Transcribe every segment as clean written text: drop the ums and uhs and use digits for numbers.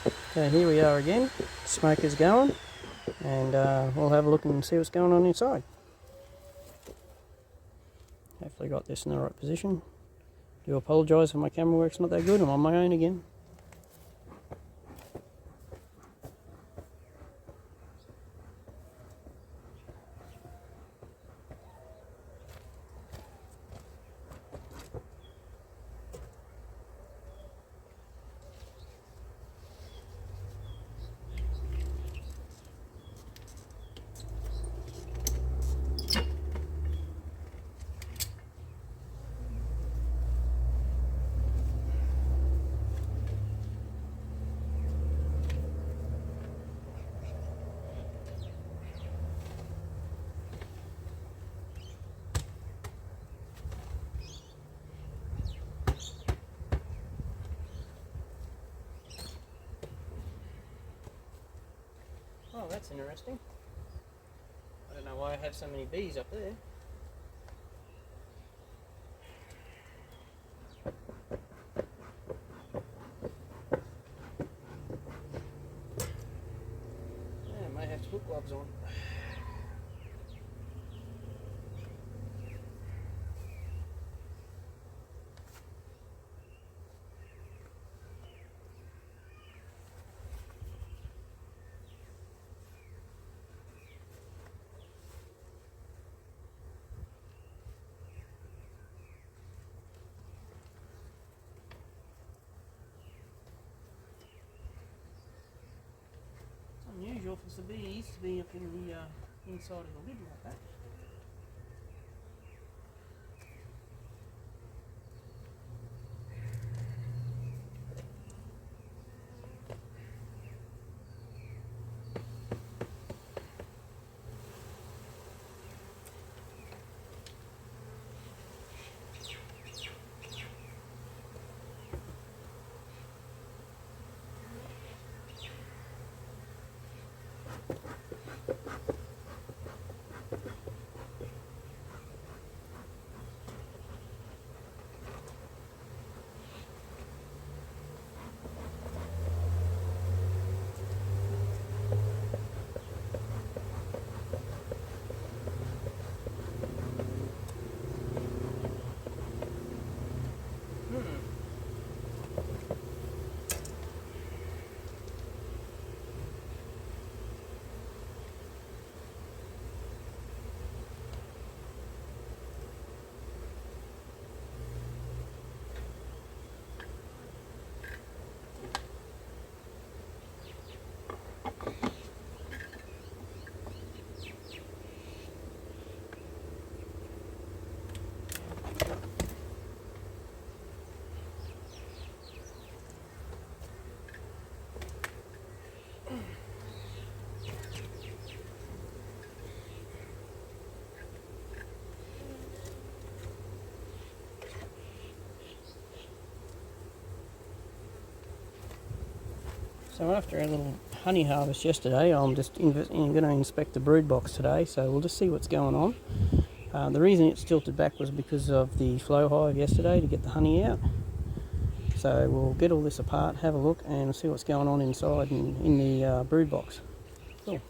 Okay, here we are again. Smoker's going, and we'll have a look and see what's going on inside. Hopefully got this in the right position. Do apologise if my camera work's not that good. I'm on my own again. Oh, that's interesting. I don't know why I have so many bees up there. Yeah, I may have to put gloves on. Unusual for the bees to be up in the inside of the lid like that. So after our little honey harvest yesterday, I'm just going to inspect the brood box today, so we'll just see what's going on. The reason it's tilted back was because of the flow hive yesterday to get the honey out. So we'll get all this apart, have a look and see what's going on inside in the brood box. Cool.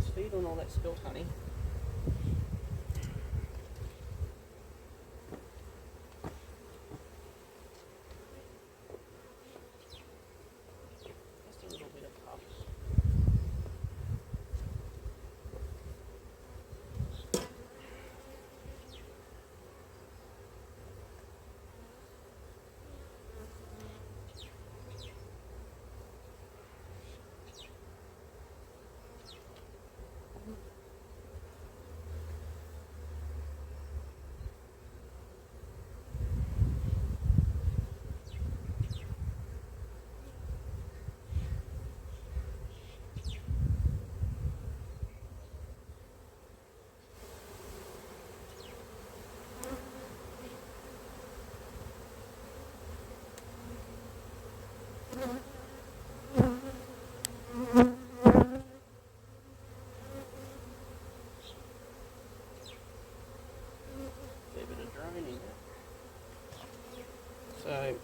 Let's feed on all that spilt honey. Just a little bit of puff. So,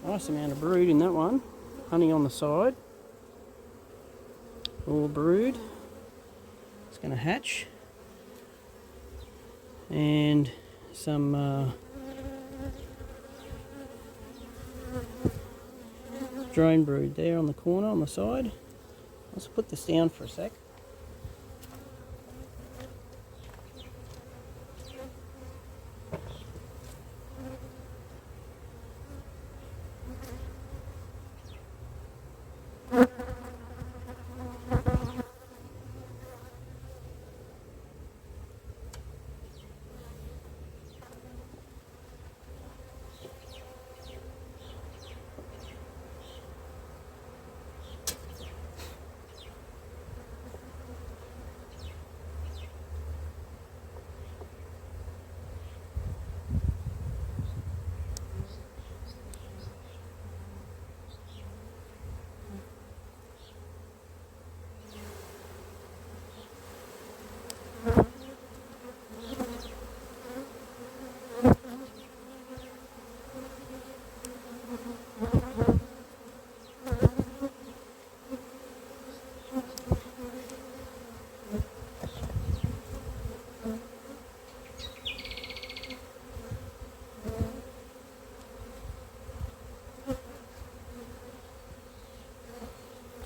nice amount of brood in that one. Honey on the side. All brood. It's going to hatch. And some drone brood there on the corner on the side. Let's put this down for a sec.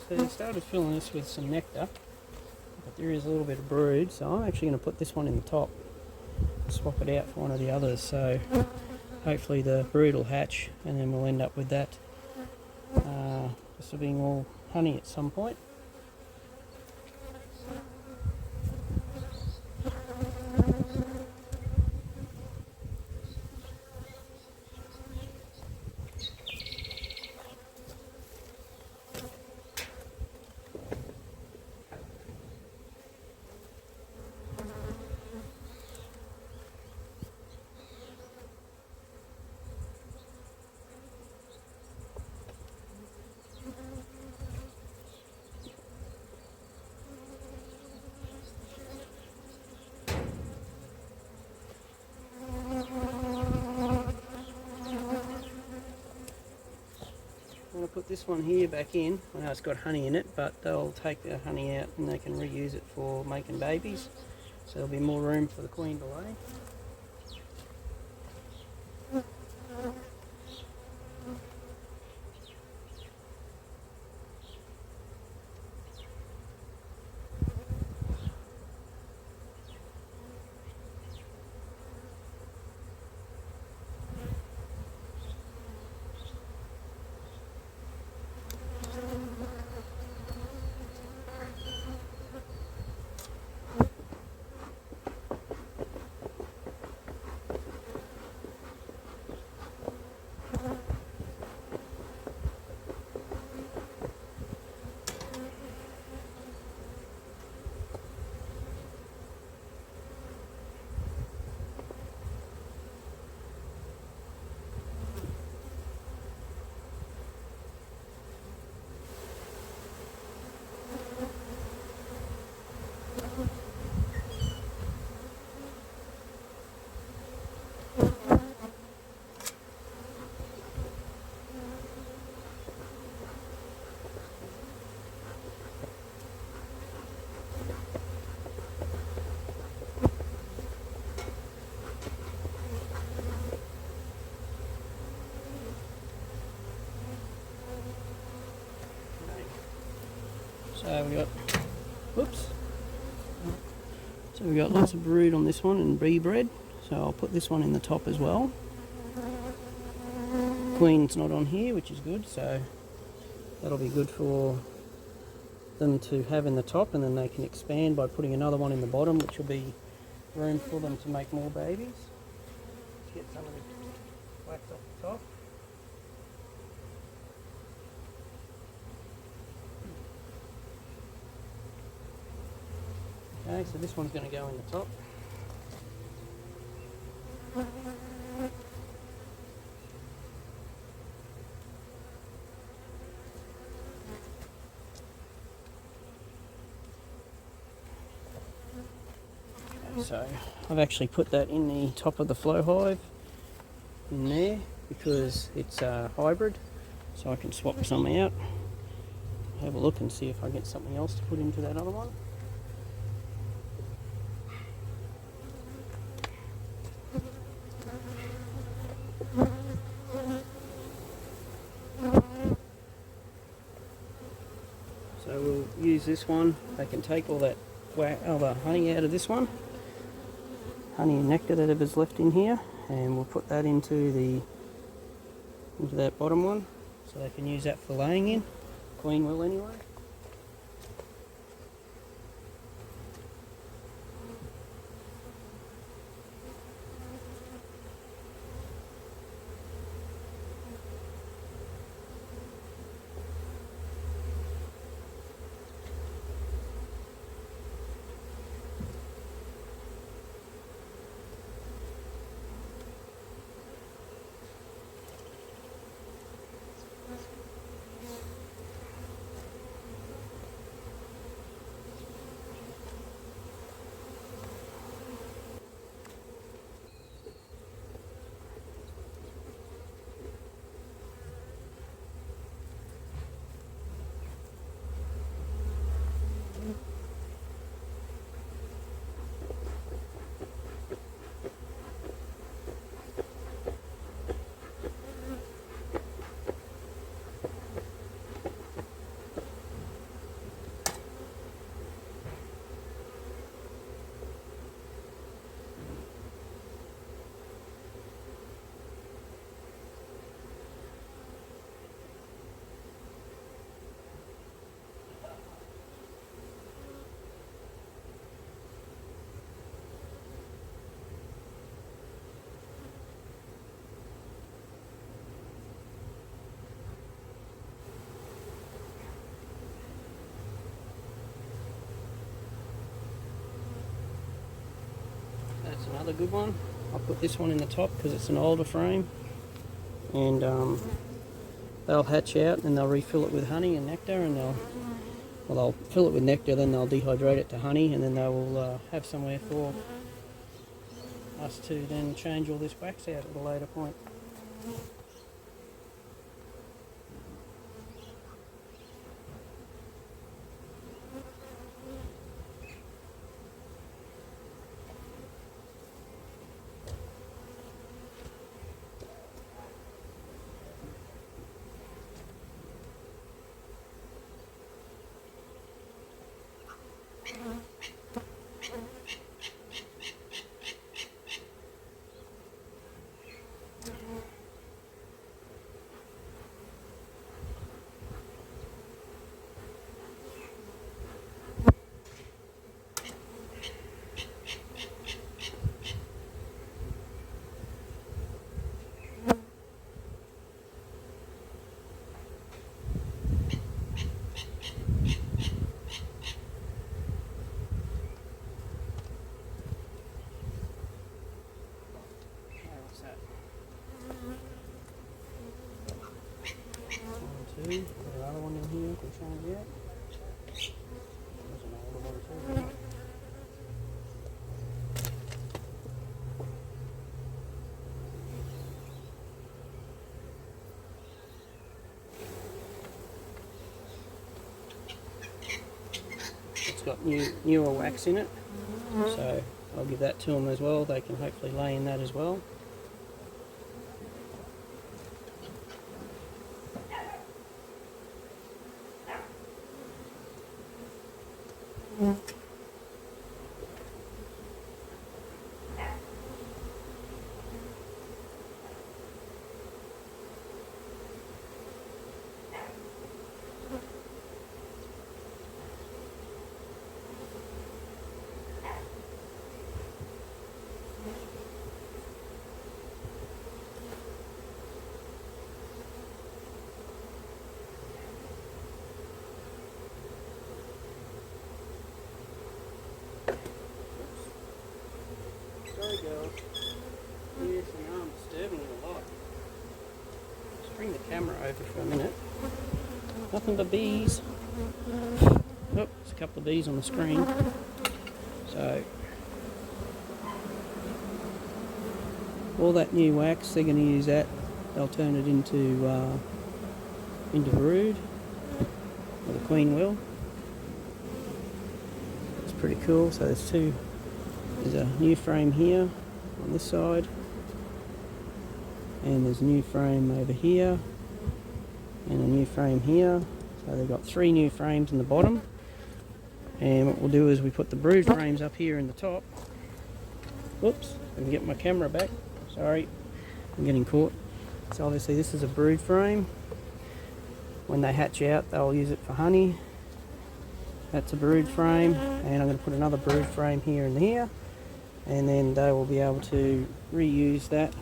So I started filling this with some nectar, but there is a little bit of brood, so I'm actually going to put this one in the top, swap it out for one of the others, so hopefully the brood will hatch and then we'll end up with that. This will be all honey at some point. I'm going to put this one here back in. I know it's got honey in it, but they'll take the honey out and they can reuse it for making babies. So there'll be more room for the queen to lay. So we got, whoops. So we got lots of brood on this one and bee bread. So I'll put this one in the top as well. Queen's not on here, which is good. So that'll be good for them to have in the top, and then they can expand by putting another one in the bottom, which will be room for them to make more babies. Let's get some of the wax off the top. Okay, so this one's going to go in the top. So I've actually put that in the top of the flow hive in there because it's a hybrid, so I can swap some out, have a look and see if I get something else to put into that other one. So we'll use this one. They can take all that other honey out of this one, honey and nectar that is left in here, and we'll put that into that bottom one, so they can use that for laying in. Queen will anyway. That's another good one. I'll put this one in the top because it's an older frame, and they'll hatch out and they'll refill it with honey and nectar, and they'll fill it with nectar, then they'll dehydrate it to honey, and then they will have somewhere for us to then change all this wax out at a later point. Put another one in here to change out. There's an older one too. It's got newer wax in it, so I'll give that to them as well. They can hopefully lay in that as well. Sorry girls. Yes, I know I'm disturbing you a lot. Just bring the camera over for a minute. Nothing but bees. Oh, there's a couple of bees on the screen. So, all that new wax, they're going to use that. They'll turn it into brood, or the queen will. It's pretty cool. So there's a new frame here on this side, and there's a new frame over here, and a new frame here. So they've got 3 new frames in the bottom, and what we'll do is we put the brood frames up here in the top. Whoops, I can get my camera back. Sorry, I'm getting caught. So obviously this is a brood frame. When they hatch out, they'll use it for honey. That's a brood frame, and I'm going to put another brood frame here and here, and then they will be able to reuse that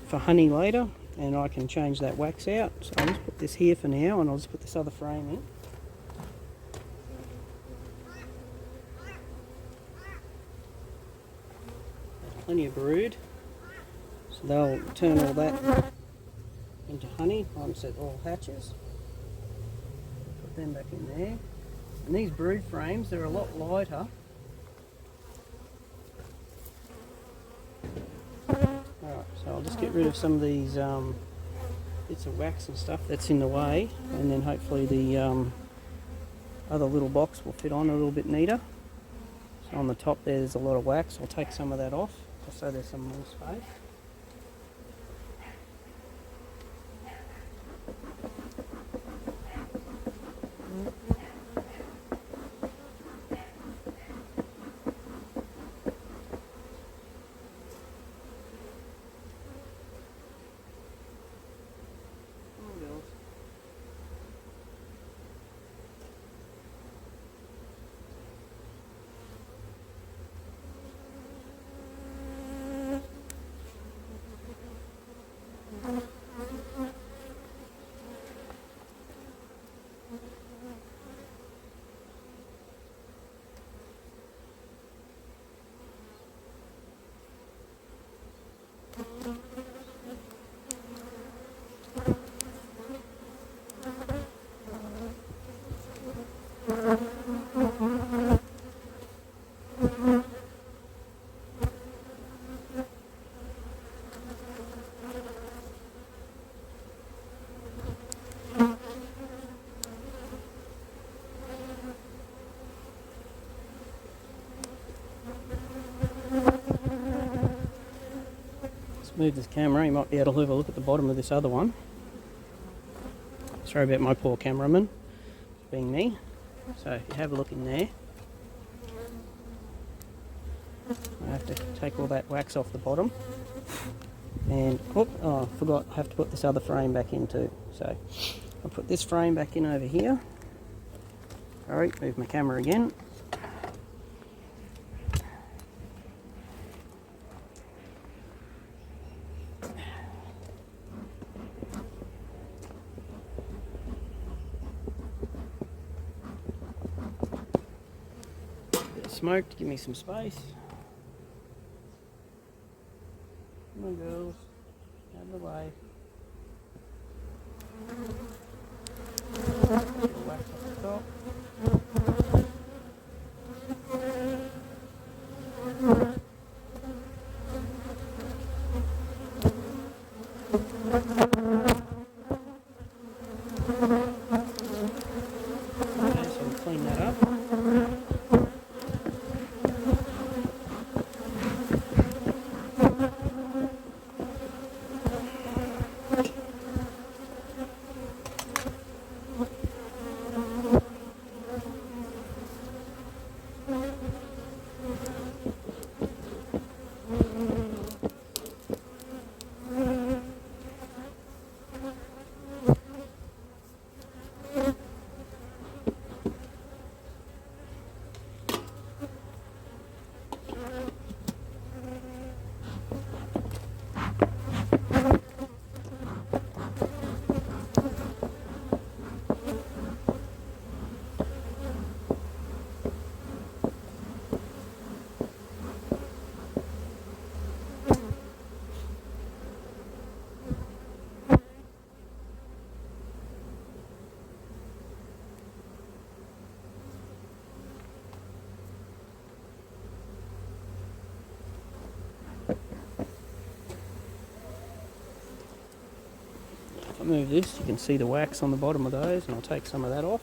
for honey later, and I can change that wax out. So I'll just put this here for now, and I'll just put this other frame in. There's plenty of brood, so they'll turn all that into honey once it all hatches. Put them back in there. And these brood frames, they're a lot lighter. Alright, so I'll just get rid of some of these bits of wax and stuff that's in the way, and then hopefully the other little box will fit on a little bit neater. So on the top there's a lot of wax. I'll take some of that off just so there's some more space. Move this camera, you might be able to have a look at the bottom of this other one. Sorry about my poor cameraman, being me. So if you have a look in there, I have to take all that wax off the bottom. And, oh, I forgot, I have to put this other frame back in too. So I'll put this frame back in over here. Sorry, move my camera again. Smoke to give me some space. Come on, girls, out of the way. Wax off the top. Okay, so we'll clean that up. I move this, you can see the wax on the bottom of those, and I'll take some of that off.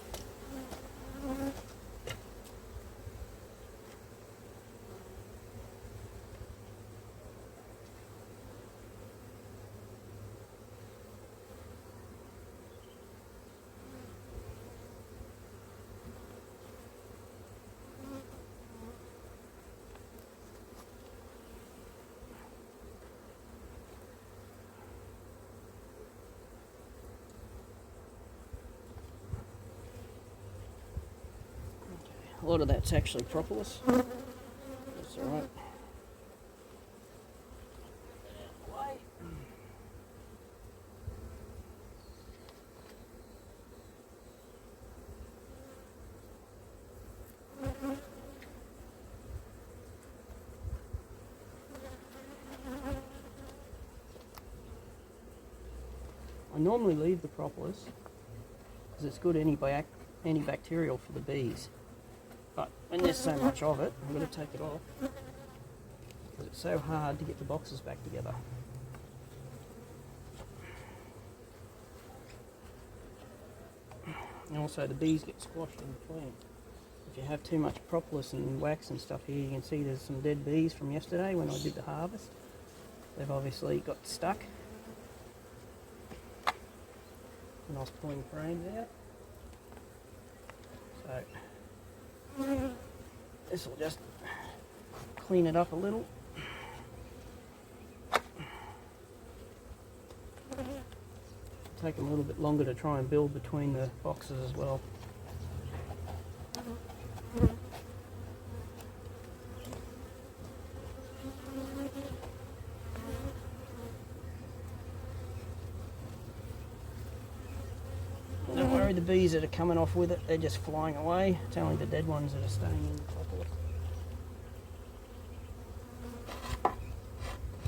A lot of that's actually propolis. That's alright. I normally leave the propolis because it's good antibacterial for the bees. But when there's so much of it, I'm going to take it off because it's so hard to get the boxes back together. And also the bees get squashed in between. If you have too much propolis and wax and stuff here, you can see there's some dead bees from yesterday when I did the harvest. They've obviously got stuck. Nice pulling frame there. So this will just clean it up a little. Take them a little bit longer to try and build between the boxes as well. Don't worry, the bees that are coming off with it, they're just flying away. It's only the dead ones that are staying in the propolis.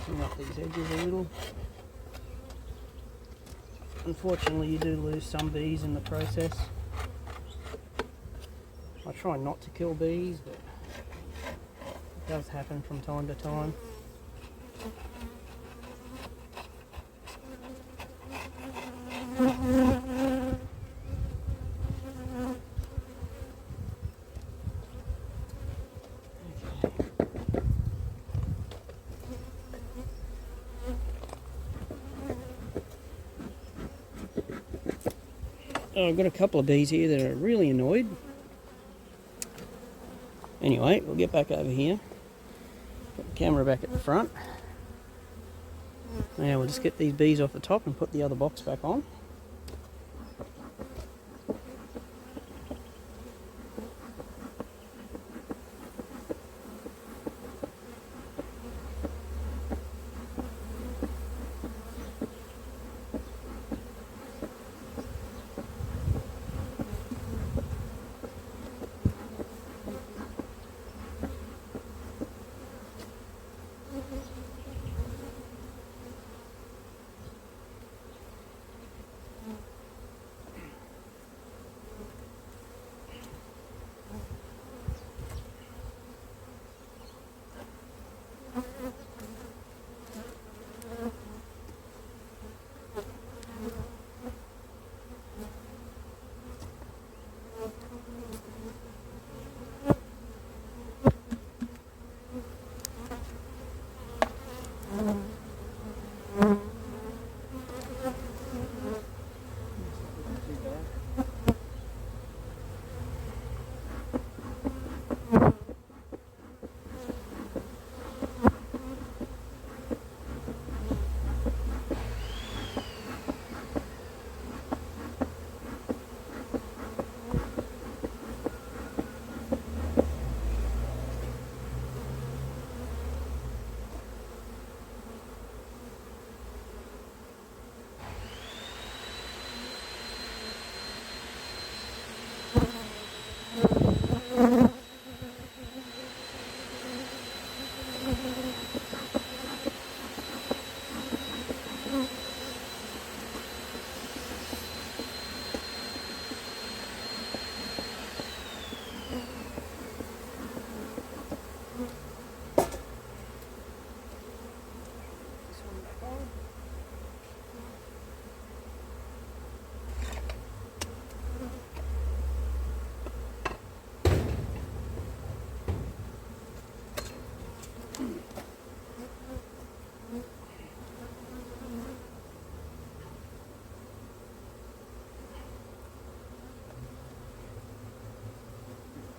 Clean up these edges a little. Unfortunately, you do lose some bees in the process. I try not to kill bees, but it does happen from time to time. Oh, I've got a couple of bees here that are really annoyed. Anyway, we'll get back over here. Put the camera back at the front. Now we'll just get these bees off the top and put the other box back on.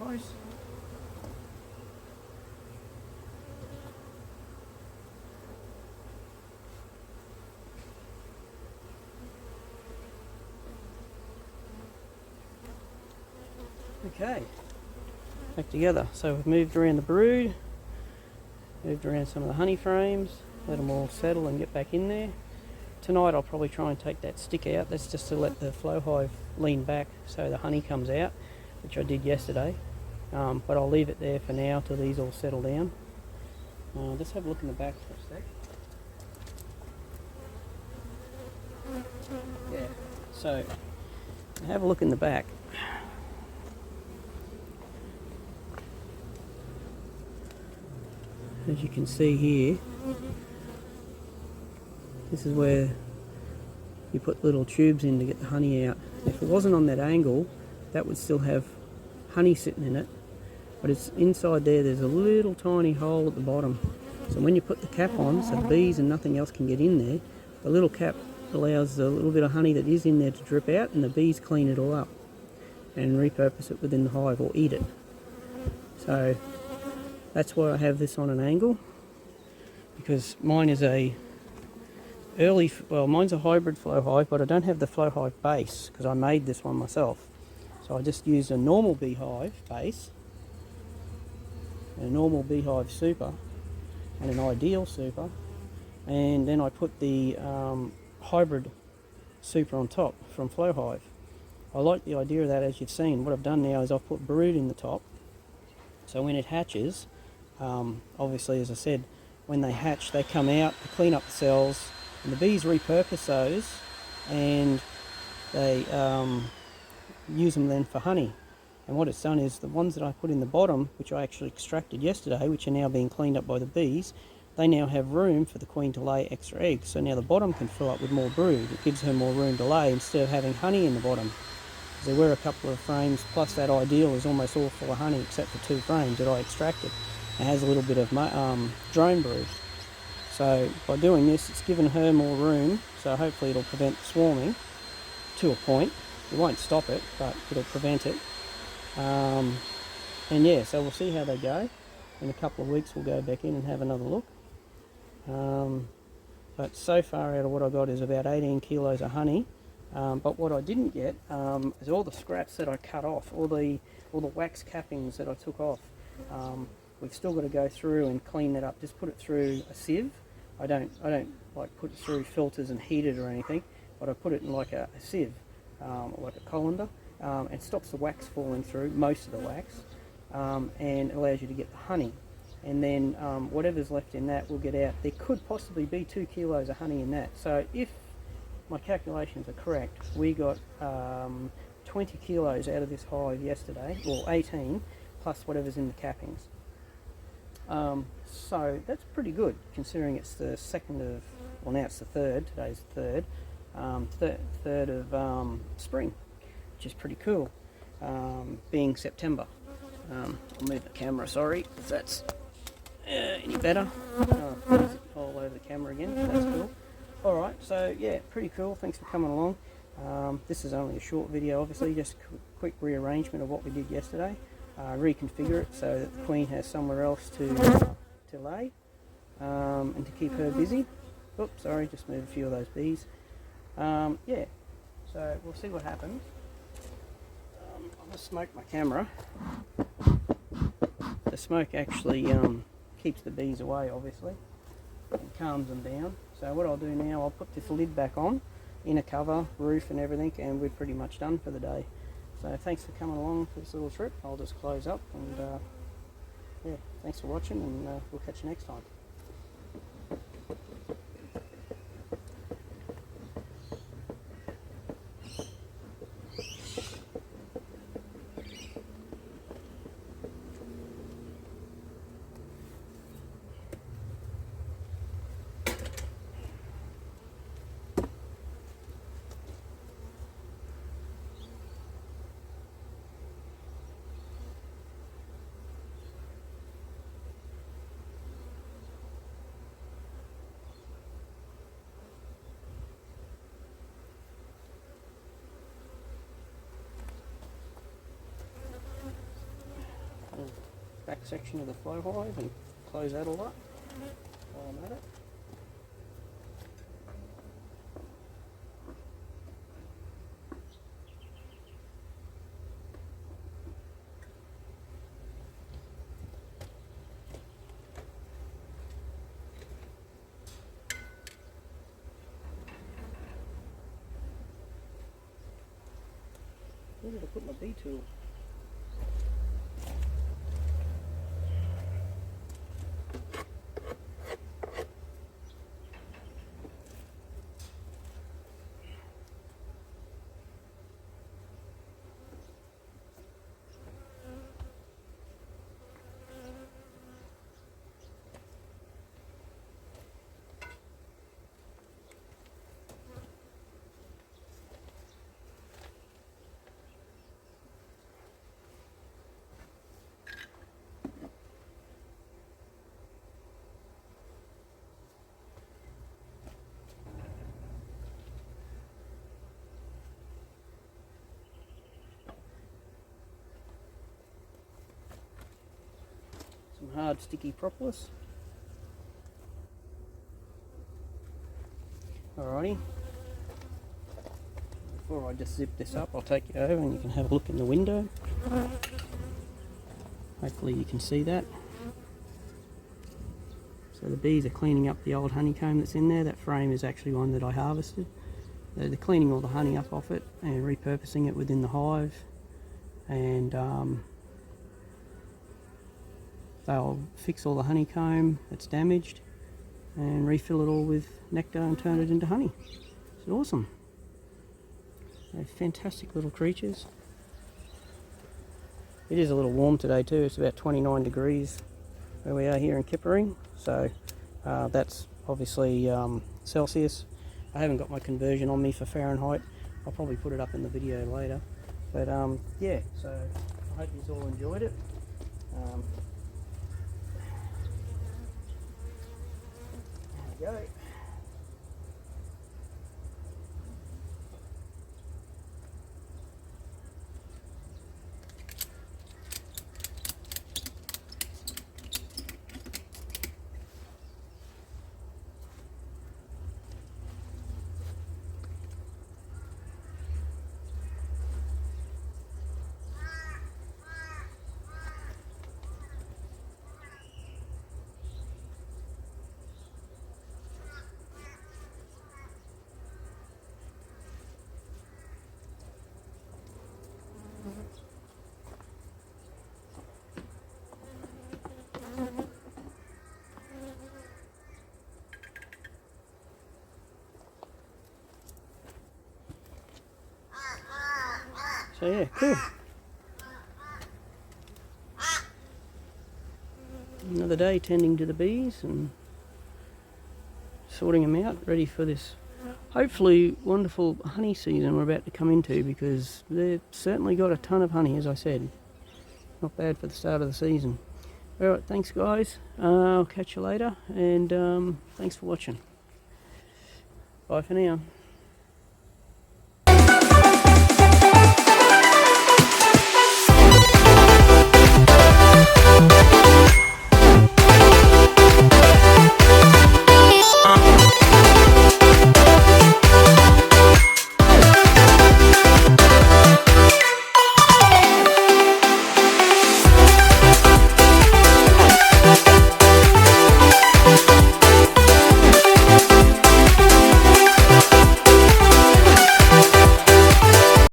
close. Okay, back together. So we've moved around the brood, moved around some of the honey frames, let them all settle and get back in there. Tonight I'll probably try and take that stick out. That's just to let the flow hive lean back so the honey comes out, which I did yesterday. But I'll leave it there for now till these all settle down. Let's have a look in the back for a sec. Yeah, so have a look in the back. As you can see here, this is where you put little tubes in to get the honey out. If it wasn't on that angle, that would still have honey sitting in it, but it's inside there. There's a little tiny hole at the bottom, so when you put the cap on, so bees and nothing else can get in there, the little cap allows a little bit of honey that is in there to drip out, and the bees clean it all up and repurpose it within the hive or eat it. So that's why I have this on an angle, because mine is mine's a hybrid flow hive, but I don't have the flow hive base because I made this one myself. So I just used a normal beehive base, a normal beehive super, and an ideal super, and then I put the hybrid super on top from flow hive. I like the idea of that. As you've seen, what I've done now is I've put brood in the top, so when it hatches, obviously, as I said, when they hatch, they come out to clean up the cells, and the bees repurpose those, and they use them then for honey. And what it's done is the ones that I put in the bottom, which I actually extracted yesterday, which are now being cleaned up by the bees, they now have room for the queen to lay extra eggs. So now the bottom can fill up with more brood. It gives her more room to lay instead of having honey in the bottom. There were a couple of frames, plus that ideal is almost all full of honey except for 2 frames that I extracted. It has a little bit of drone brood. So by doing this, it's given her more room, so hopefully it'll prevent swarming to a point. It won't stop it, but it'll prevent it. And yeah, so we'll see how they go. In a couple of weeks we'll go back in and have another look. But so far out of what I got is about 18 kilos of honey. But what I didn't get is all the scraps that I cut off, all the wax cappings that I took off. We've still got to go through and clean that up. Just put it through a sieve. I don't like put it through filters and heat it or anything, but I put it in like a sieve, like a colander. It stops the wax falling through, most of the wax, and allows you to get the honey. And then whatever's left in that will get out. There could possibly be 2 kilos of honey in that. So if my calculations are correct, we got 20 kilos out of this hive yesterday, or 18, plus whatever's in the cappings. So that's pretty good, considering it's the now it's the 3rd, today's the 3rd of spring, which is pretty cool, being September. I'll move the camera, sorry, if that's any better. All over the camera again, that's cool. Alright, so yeah, pretty cool, thanks for coming along. This is only a short video, obviously, just a quick rearrangement of what we did yesterday. Reconfigure it so that the queen has somewhere else to lay, and to keep her busy. Oops, sorry, just move a few of those bees. Yeah, so we'll see what happens. I'm going to smoke my camera. The smoke actually keeps the bees away, obviously, and calms them down. So what I'll do now, I'll put this lid back on, inner cover, roof and everything, and we're pretty much done for the day. So thanks for coming along for this little trip. I'll just close up, and yeah, thanks for watching, and we'll catch you next time. back section of the flow hive and close that all up while I'm at it. Where did I put my bee tool? Some hard sticky propolis. Alrighty. Before I just zip this up, I'll take you over and you can have a look in the window. Hopefully you can see that. So the bees are cleaning up the old honeycomb that's in there. That frame is actually one that I harvested. They're cleaning all the honey up off it and repurposing it within the hive. And they'll fix all the honeycomb that's damaged and refill it all with nectar and turn it into honey. It's awesome. They're fantastic little creatures. It is a little warm today too. It's about 29 degrees where we are here in Kippering. So that's obviously Celsius. I haven't got my conversion on me for Fahrenheit. I'll probably put it up in the video later. But yeah, so I hope you all enjoyed it. There we go. So yeah, cool. Another day tending to the bees and sorting them out, ready for this hopefully wonderful honey season we're about to come into, because they've certainly got a ton of honey, as I said. Not bad for the start of the season. Alright, thanks guys. I'll catch you later, and thanks for watching. Bye for now.